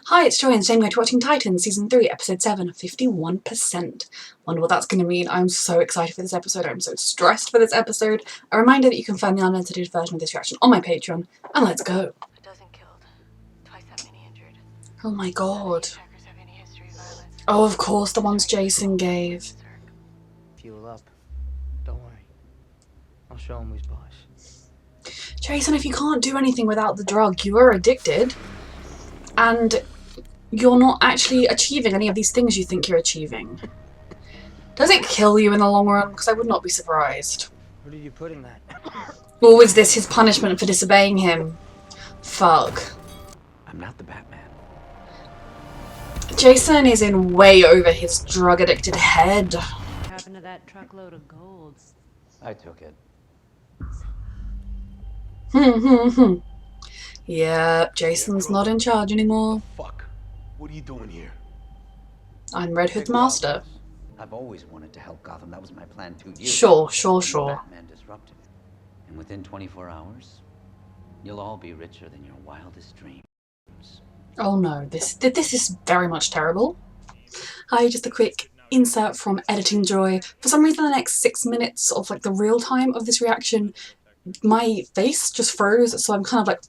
Hi, it's Joy and today I'm going to watching Titans Season 3, Episode 7, 51%. Wonder what that's going to mean. I'm so excited for this episode. I'm so stressed for this episode. A reminder that you can find the unedited version of this reaction on my Patreon. And let's go. A dozen killed, twice that many injured. Oh my god. Have any history of violence. Oh, of course, the ones Jason gave. Fuel up. Don't worry. I'll show him who's boss. Jason, if you can't do anything without the drug, you are addicted. And you're not actually achieving any of these things you think you're achieving. Does it kill you in the long run? Because I would not be surprised. Where did you put in that? Or is this his punishment for disobeying him? Fuck. I'm not the Batman. Jason is in way over his drug-addicted head. What happened to that truckload of golds? I took it. Yeah, Jason's not in charge anymore. Fuck. What are you doing here? I'm Red Hood's master. I've always wanted to help Gotham. That was my plan 2 years Sure. ago. Batman disrupted it. And within 24 hours, you'll all be richer than your wildest dreams. Oh no, this is very much terrible. Hi, just a quick insert from Editing Joy. For some reason the next 6 minutes of like the real time of this reaction, my face just froze, so I'm kind of like,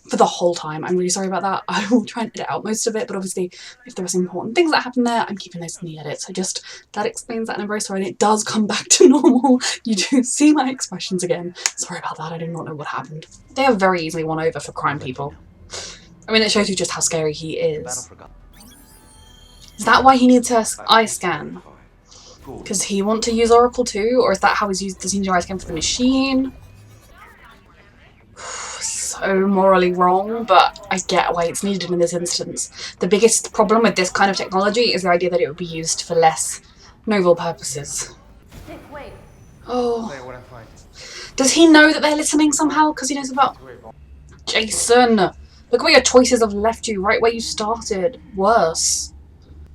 for the whole time. I'm really sorry about that. I will try and edit out most of it, but obviously if there are some important things that happen there, I'm keeping those in the edit. So just, that explains that, and I'm very sorry. And it does come back to normal. You do see my expressions again. Sorry about that. I do not know what happened. They are very easily won over for crime people. I mean, it shows you just how scary he is. Is that why he needs a eye scan? Because he want to use Oracle too? Or is that how he's used? Does he need an eye scan for the machine? So morally wrong, but I get why it's needed in this instance. The biggest problem with this kind of technology is the idea that it would be used for less noble purposes. Dick, wait. Oh. Does he know that they're listening somehow? Because he knows about... Jason! Look where your choices have left you, right where you started. Worse.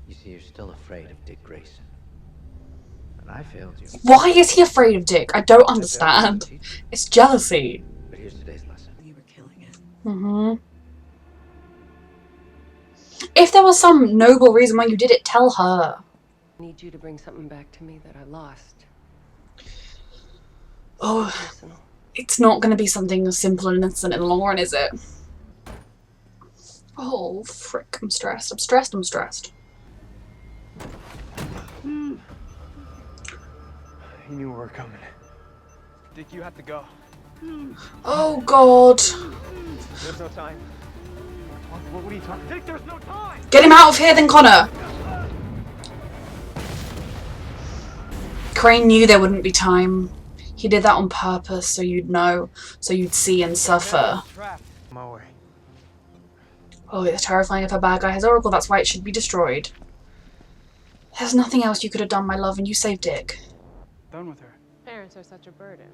You see, you're still afraid of Dick Grayson. And I failed you. Why is he afraid of Dick? I don't understand. It's jealousy. But here's today's lesson. You were killing it. If there was some noble reason why you did it, tell her. I need you to bring something back to me that I lost. Oh, Personal. it's not going to be something simple and innocent in the long run, is it? Oh, frick, I'm stressed. I'm stressed. You knew we were coming. Dick, you have to go. Oh, God. There's no time. What are you talking? Dick, there's no time! Get him out of here then, Connor. Crane knew there wouldn't be time. He did that on purpose, so you'd know, so you'd see and suffer. My way. Oh, it's terrifying if a bad guy has Oracle, that's why it should be destroyed. There's nothing else you could have done, my love, and you saved Dick. Done with her. Parents are such a burden.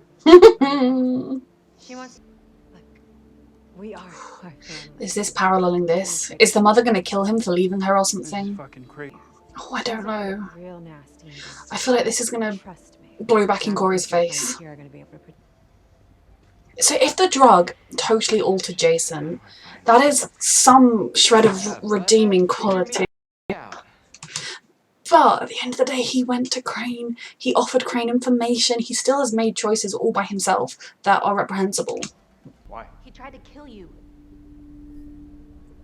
She wants. Look, we are our family. Is this paralleling this? Is the mother gonna kill him for leaving her or This something? is fucking crazy. Oh, I don't know. Real nasty. I feel like this is gonna Trust me. blow back in Corey's face. You're gonna be able to So if the drug totally altered Jason, that is some shred of redeeming quality. But at the end of the day, he went to Crane, he offered Crane information, he still has made choices all by himself that are reprehensible. Why? He tried to kill you.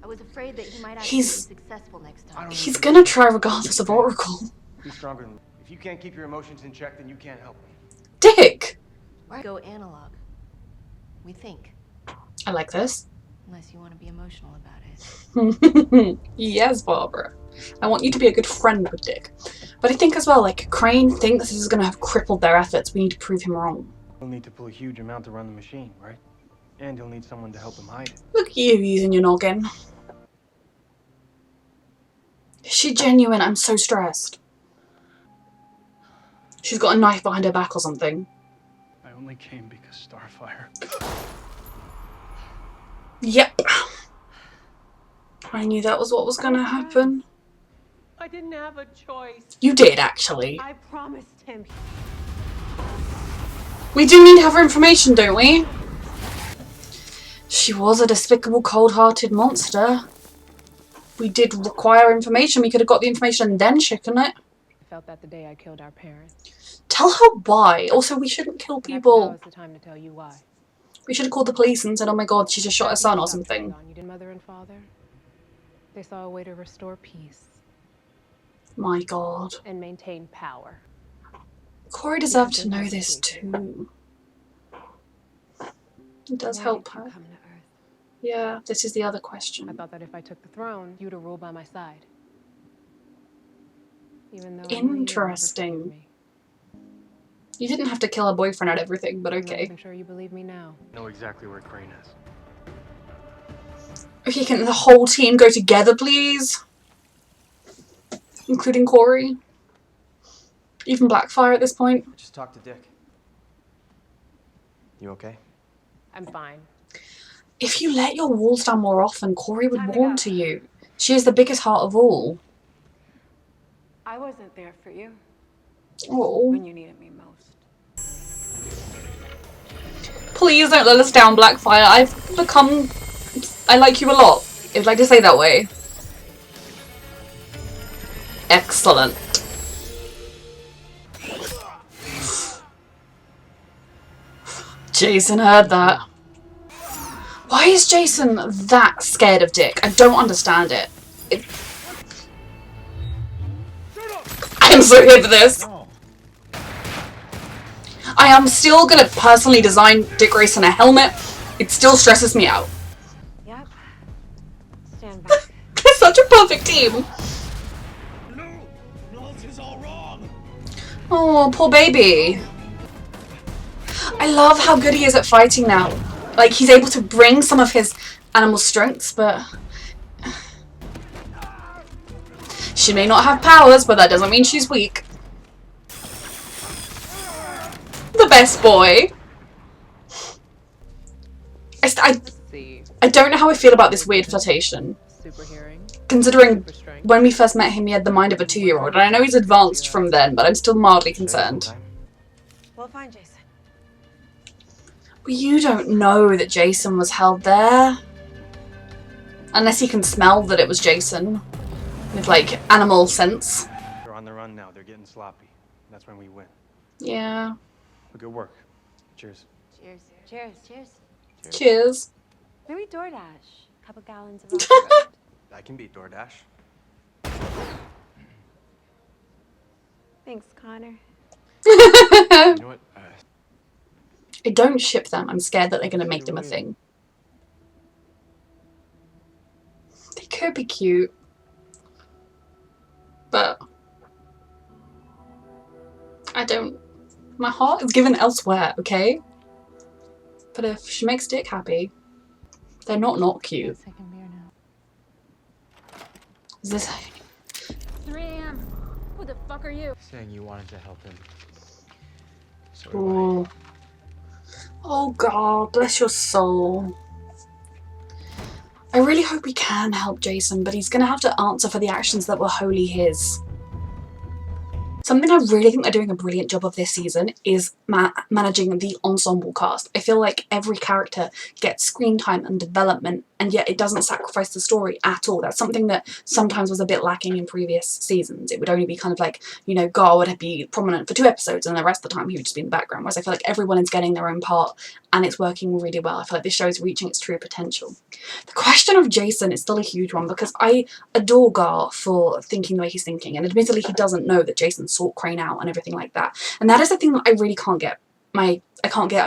I was afraid that he might actually be successful next time. He's gonna try regardless of Oracle. Be stronger than me. If you can't keep your emotions in check, then you can't help me. Dick! Go analog. We think. I like this. Unless you want to be emotional about it. Yes, Barbara. I want you to be a good friend with Dick. But I think as well, like, Crane thinks this is gonna have crippled their efforts. We need to prove him wrong. You'll need to pull a huge amount to run the machine, right? And you'll need someone to help him hide it. Look at you using your noggin. Is she genuine? I'm so stressed. She's got a knife behind her back or something. I only came because Starfire. Yep. I knew that was what was gonna happen. I didn't have a choice. You did, actually. I promised him. We do need to have her information, don't we? She was a despicable, cold-hearted monster. we did require information. We could have got the information and then shaken it. I felt that the day I killed our parents. Tell her why. Also, we shouldn't kill Perhaps now people. is the time to tell you why. We should have called the police and said, oh my god, she just shot her After son you or stopped turned something. on, you did mother and father. They saw a way to restore peace My god. and maintain power. Corey deserved Because to they know love this Jason. too. It does Why help did you her. come to Earth? Yeah, this is the other I question. thought that if I took the throne, you'd rule by my side. Even though I knew you'd never forgive Interesting. me. You didn't have to kill her boyfriend and everything, but I'm not okay. even sure you believe me now. Know exactly where Crane is. Okay, can the whole team go together, please? Including Corey? Even Blackfire at this point? I just talked to Dick. You okay? I'm fine. If you let your walls down more often, Corey would Time to warm go. to you. She is the biggest heart of all. I wasn't there for you Oh. when you needed me most. Please don't let us down, Blackfire. I like you a lot. I'd like to say that way. Excellent. Jason heard that. Why is Jason that scared of Dick? I don't understand it. I am so here for this. I am still gonna personally design Dick Grayson a helmet. It still stresses me out. Yep. Stand back. They're such a perfect team. No, this is all wrong. Oh, poor baby. I love how good he is at fighting now. Like, he's able to bring some of his animal strengths, but... She may not have powers, but that doesn't mean she's weak. The best boy. I don't know how I feel about this weird flirtation. Super hearing. Considering Super strength. when we first met him, he had the mind of a 2-year-old. And I know he's advanced from then, but I'm still mildly concerned. We'll find Jason. Well, you don't know that Jason was held there. Unless he can smell that it was Jason. With, like, animal sense. They're on the run now. They're getting sloppy. That's when we win. Yeah. But good work. Cheers. Cheers. Cheers. Cheers. Cheers. Maybe DoorDash. Couple gallons of Rocky Road. I can beat DoorDash. Thanks, Connor. You know what? I don't ship them. I'm scared that they're going to make them a thing. They could be cute. But... I don't... My heart is given elsewhere, okay? But if she makes Dick happy, they're not cute. Second beer now. Is this... 3 a.m. Who the fuck are you? Saying you wanted to help him. So do I. Ooh. Oh god, bless your soul. I really hope we can help Jason, but he's gonna have to answer for the actions that were wholly his. Something I really think they're doing a brilliant job of this season is managing the ensemble cast. I feel like every character gets screen time and development, and yet it doesn't sacrifice the story at all. That's something that sometimes was a bit lacking in previous seasons. It would only be kind of like, you know, Gar would be prominent for 2 episodes and the rest of the time he would just be in the background, whereas I feel like everyone is getting their own part and it's working really well. I feel like this show is reaching its true potential. The question of Jason is still a huge one because I adore Gar for thinking the way he's thinking, and admittedly he doesn't know that Jason sought Crane out and everything like that. And that is the thing that I really can't get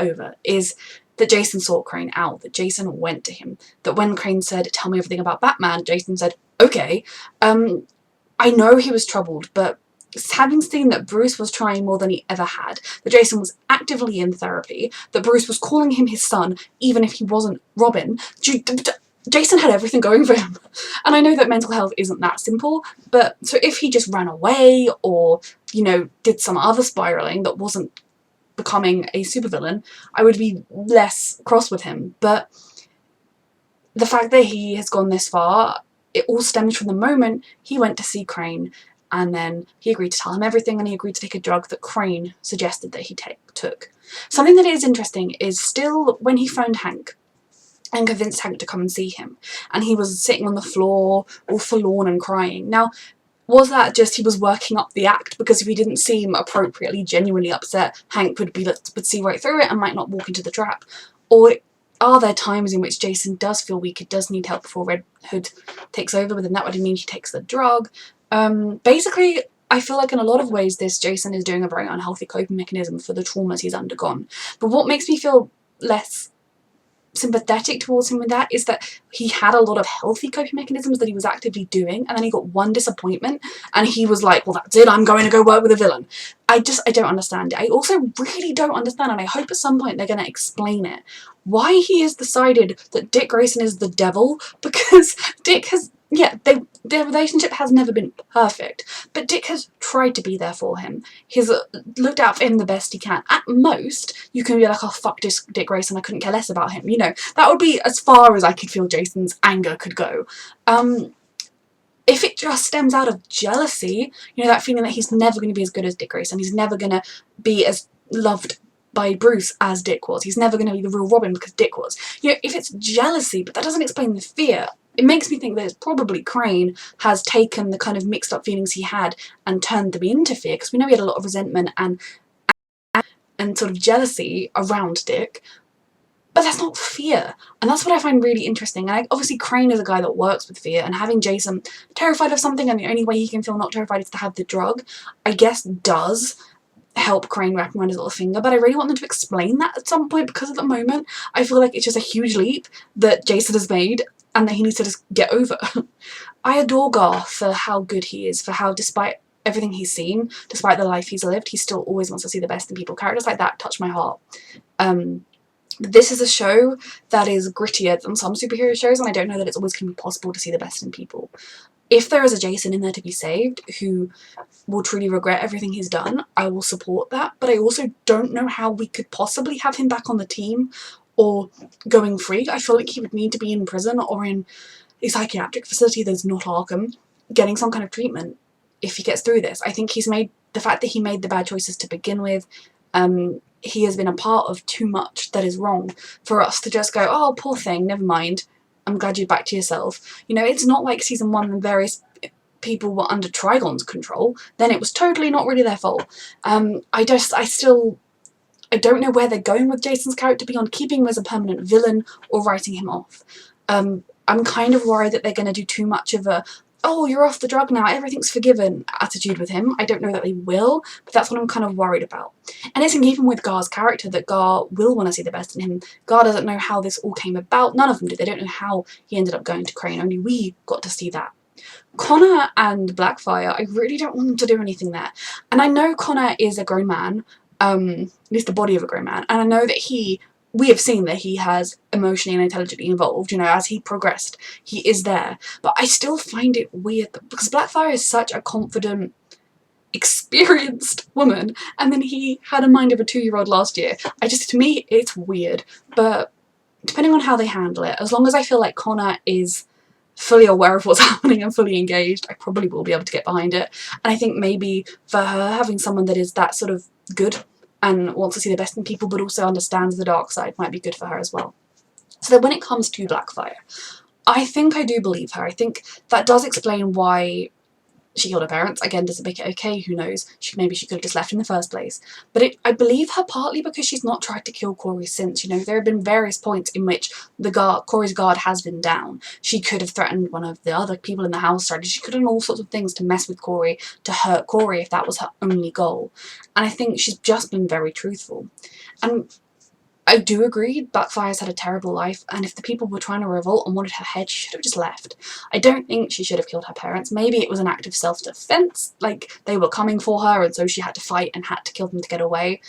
over, is that Jason sought Crane out, that Jason went to him, that when Crane said, tell me everything about Batman, Jason said, okay. I know he was troubled, but having seen that Bruce was trying more than he ever had, that Jason was actively in therapy, that Bruce was calling him his son, even if he wasn't Robin, Jason had everything going for him. And I know that mental health isn't that simple, but so if he just ran away or, you know, did some other spiraling that wasn't becoming a supervillain, I would be less cross with him. But the fact that he has gone this far, it all stems from the moment he went to see Crane, and then he agreed to tell him everything, and he agreed to take a drug that Crane suggested that he took. Something that is interesting is still when he phoned Hank, and convinced Hank to come and see him. And he was sitting on the floor, all forlorn and crying. Now, was that just he was working up the act? Because if he didn't seem appropriately, genuinely upset, Hank would see right through it and might not walk into the trap? Or are there times in which Jason does feel weak, it does need help before Red Hood takes over, but then that would mean he takes the drug? Basically, I feel like in a lot of ways this Jason is doing a very unhealthy coping mechanism for the traumas he's undergone. But what makes me feel less sympathetic towards him with that is that he had a lot of healthy coping mechanisms that he was actively doing, and then he got one disappointment and he was like, well, that's it, I'm going to go work with a villain. I don't understand it. I also really don't understand, and I hope at some point they're going to explain it, why he has decided that Dick Grayson is the devil, because Dick has, yeah, their relationship has never been perfect, but Dick has tried to be there for him. He's looked out for him the best he can. At most, you can be like, oh, fuck Dick Grayson, I couldn't care less about him. You know, that would be as far as I could feel Jason's anger could go. If it just stems out of jealousy, you know, that feeling that he's never going to be as good as Dick Grayson, he's never going to be as loved by Bruce as Dick was, he's never going to be the real Robin because Dick was. You know, if it's jealousy, but that doesn't explain the fear, it makes me think that it's probably Crane has taken the kind of mixed up feelings he had and turned them into fear, because we know he had a lot of resentment and sort of jealousy around Dick, but that's not fear, and that's what I find really interesting. And obviously Crane is a guy that works with fear, and having Jason terrified of something and the only way he can feel not terrified is to have the drug, I guess does help Crane wrap around his little finger, but I really want them to explain that at some point, because at the moment I feel like it's just a huge leap that Jason has made and that he needs to just get over. I adore Gar for how good he is, for how despite everything he's seen, despite the life he's lived, he still always wants to see the best in people. Characters like that touch my heart. This is a show that is grittier than some superhero shows, and I don't know that it's always going to be possible to see the best in people. If there is a Jason in there to be saved who will truly regret everything he's done, I will support that, but I also don't know how we could possibly have him back on the team or going free. I feel like he would need to be in prison or in a psychiatric facility that's not Arkham, getting some kind of treatment if he gets through this. I think the fact that he made the bad choices to begin with, he has been a part of too much that is wrong for us to just go, oh, poor thing, never mind, I'm glad you're back to yourself. You know, it's not like season 1 and various people were under Trigon's control, then it was totally not really their fault. I don't know where they're going with Jason's character beyond keeping him as a permanent villain or writing him off. I'm kind of worried that they're going to do too much of a, oh, you're off the drug now, everything's forgiven attitude with him. I don't know that they will, but that's what I'm kind of worried about. And it's in keeping with Gar's character that Gar will want to see the best in him. Gar doesn't know how this all came about. None of them did. They don't know how he ended up going to Crane. Only we got to see that. Connor and Blackfire, I really don't want them to do anything there. And I know Connor is a grown man, at least the body of a grown man, and I know that we have seen that he has emotionally and intelligently evolved, you know, as he progressed, he is there. But I still find it weird, because Blackfire is such a confident, experienced woman, and then he had a mind of a 2-year-old last year. To me, it's weird. But depending on how they handle it, as long as I feel like Connor is fully aware of what's happening and fully engaged, I probably will be able to get behind it. And I think maybe for her, having someone that is that sort of good and wants to see the best in people but also understands the dark side might be good for her as well. So then when it comes to Blackfire, I think I do believe her. I think that does explain why she killed her parents. Again, does it make it okay? Who knows? Maybe she could have just left in the first place. But I believe her partly because she's not tried to kill Corey since. You know, there have been various points in which Corey's guard has been down. She could have threatened one of the other people in the house. She could have done all sorts of things to mess with Corey, to hurt Corey if that was her only goal. And I think she's just been very truthful. And I do agree Blackfire's had a terrible life, and if the people were trying to revolt and wanted her head, she should have just left. I don't think she should have killed her parents. Maybe it was an act of self-defense, like they were coming for her and so she had to fight and had to kill them to get away.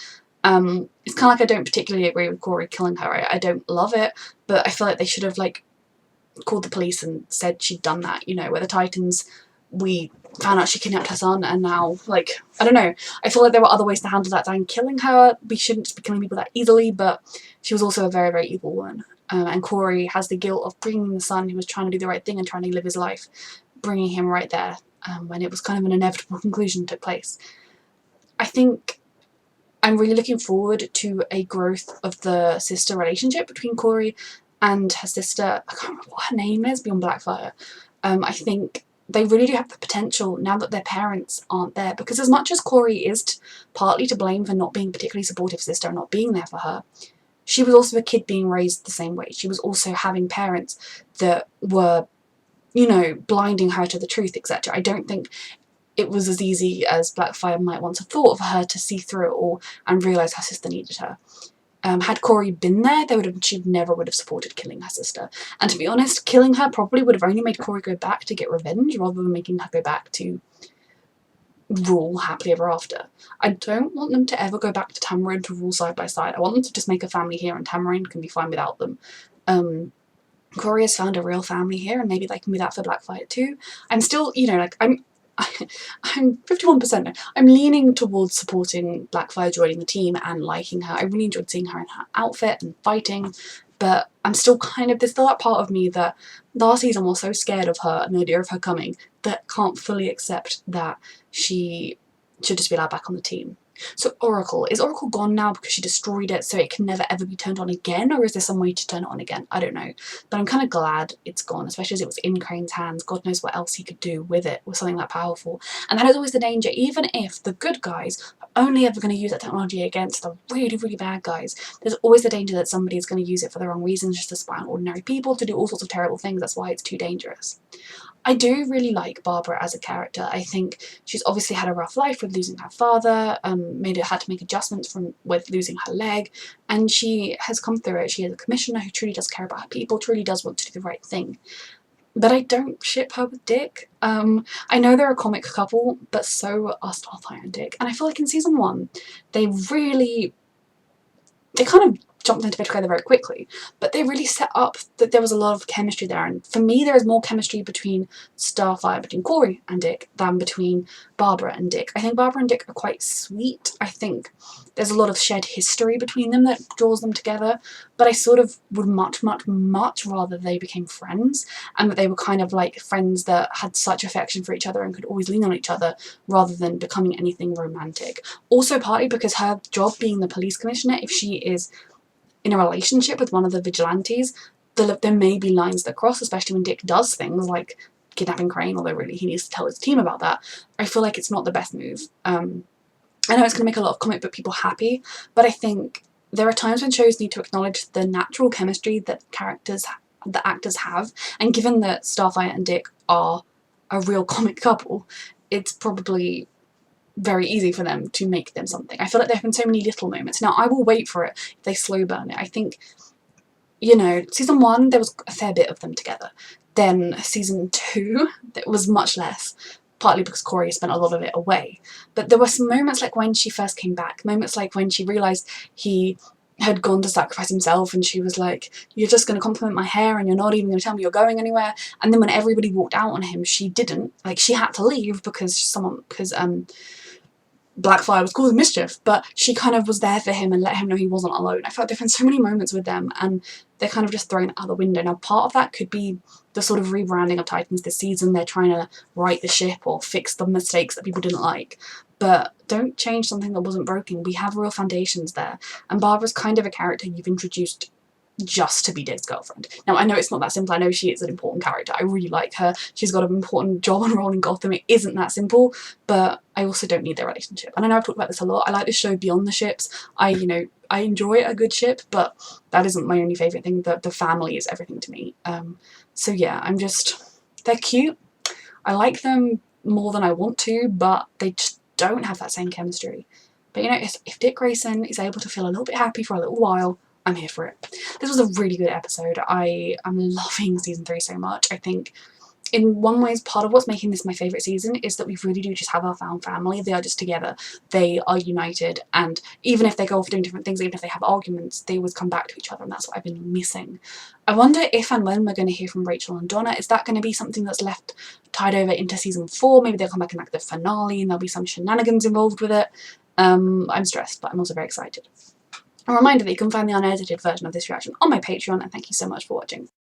It's kind of like I don't particularly agree with Corey killing her. I don't love it, but I feel like they should have called the police and said she'd done that, you know, where the Titans, we found out she kidnapped her son, and now, I don't know. I feel like there were other ways to handle that than killing her. We shouldn't just be killing people that easily, but she was also a very, very evil woman. And Corey has the guilt of bringing the son who was trying to do the right thing and trying to live his life, bringing him right there when it was kind of an inevitable conclusion took place. I think I'm really looking forward to a growth of the sister relationship between Corey and her sister, I can't remember what her name is beyond Blackfire, I think they really do have the potential now that their parents aren't there, because as much as Corey is partly to blame for not being a particularly supportive sister and not being there for her, she was also a kid being raised the same way. She was also having parents that were, you know, blinding her to the truth, etc. I don't think it was as easy as Blackfire might once have thought for her to see through it all and realise her sister needed her. Had Corey been there, she never would have supported killing her sister. And to be honest, killing her probably would have only made Corey go back to get revenge rather than making her go back to rule happily ever after. I don't want them to ever go back to Tamarin to rule side by side. I want them to just make a family here, and Tamarin can be fine without them. Corey has found a real family here, and maybe they can be that for Blackfire too. I'm still, you know, like, I'm 51% now. I'm leaning towards supporting Blackfire joining the team and liking her. I really enjoyed seeing her in her outfit and fighting, but I'm still kind of, there's still that part of me that last season was so scared of her and the idea of her coming that can't fully accept that she should just be allowed back on the team. So Oracle, is Oracle gone now because she destroyed it so it can never ever be turned on again, or is there some way to turn it on again? I don't know, but I'm kind of glad it's gone, especially as it was in Crane's hands. God knows what else he could do with it, with something that powerful. And that is always the danger, even if the good guys are only ever going to use that technology against the really, really bad guys, there's always the danger that somebody is going to use it for the wrong reasons, just to spy on ordinary people, to do all sorts of terrible things. That's why it's too dangerous. I do really like Barbara as a character. I think she's obviously had a rough life with losing her father, had to make adjustments with losing her leg, and she has come through it. She is a commissioner who truly does care about her people, truly does want to do the right thing. But I don't ship her with Dick. I know they're a comic couple, but so are Starfire and Dick. And I feel like in season 1, they kind of jumped into bed together very quickly, but they really set up that there was a lot of chemistry there. And for me, there is more chemistry between between Corey and Dick than between Barbara and Dick. I think Barbara and Dick are quite sweet. I think there's a lot of shared history between them that draws them together, but I sort of would much, much, much rather they became friends, and that they were kind of like friends that had such affection for each other and could always lean on each other rather than becoming anything romantic. Also partly because her job being the police commissioner, if she is in a relationship with one of the vigilantes, there may be lines that cross, especially when Dick does things like kidnapping Crane, although really he needs to tell his team about that. I feel like it's not the best move. I know it's going to make a lot of comic book people happy, but I think there are times when shows need to acknowledge the natural chemistry that actors have, and given that Starfire and Dick are a real comic couple, it's probably very easy for them to make them something. I feel like there have been so many little moments. Now, I will wait for it if they slow burn it. I think, you know, season 1, there was a fair bit of them together. Then season 2, there was much less, partly because Corey spent a lot of it away. But there were some moments like when she first came back, moments like when she realised he had gone to sacrifice himself, and she was like, you're just going to compliment my hair and you're not even going to tell me you're going anywhere. And then when everybody walked out on him, she didn't. Like, she had to leave because Blackfire was causing mischief, but she kind of was there for him and let him know he wasn't alone. I felt there've been so many moments with them, and they're kind of just thrown out the window. Now, part of that could be the sort of rebranding of Titans this season. They're trying to right the ship or fix the mistakes that people didn't like. But don't change something that wasn't broken. We have real foundations there. And Barbara's kind of a character you've introduced just to be Dick's girlfriend. Now, I know it's not that simple. I know she is an important character. I really like her. She's got an important job and role in Gotham. It isn't that simple, but I also don't need their relationship. And I know I've talked about this a lot. I like this show beyond the ships. I enjoy a good ship, but that isn't my only favourite thing. The family is everything to me. So yeah, they're cute. I like them more than I want to, but they just don't have that same chemistry. But you know, if Dick Grayson is able to feel a little bit happy for a little while, I'm here for it. This was a really good episode. I am loving season 3 so much. I think in one way, part of what's making this my favourite season is that we really do just have our found family. They are just together. They are united, and even if they go off doing different things, even if they have arguments, they always come back to each other, and that's what I've been missing. I wonder if and when we're going to hear from Rachel and Donna. Is that going to be something that's left tied over into season 4? Maybe they'll come back in like the finale and there'll be some shenanigans involved with it. I'm stressed, but I'm also very excited. A reminder that you can find the unedited version of this reaction on my Patreon, and thank you so much for watching.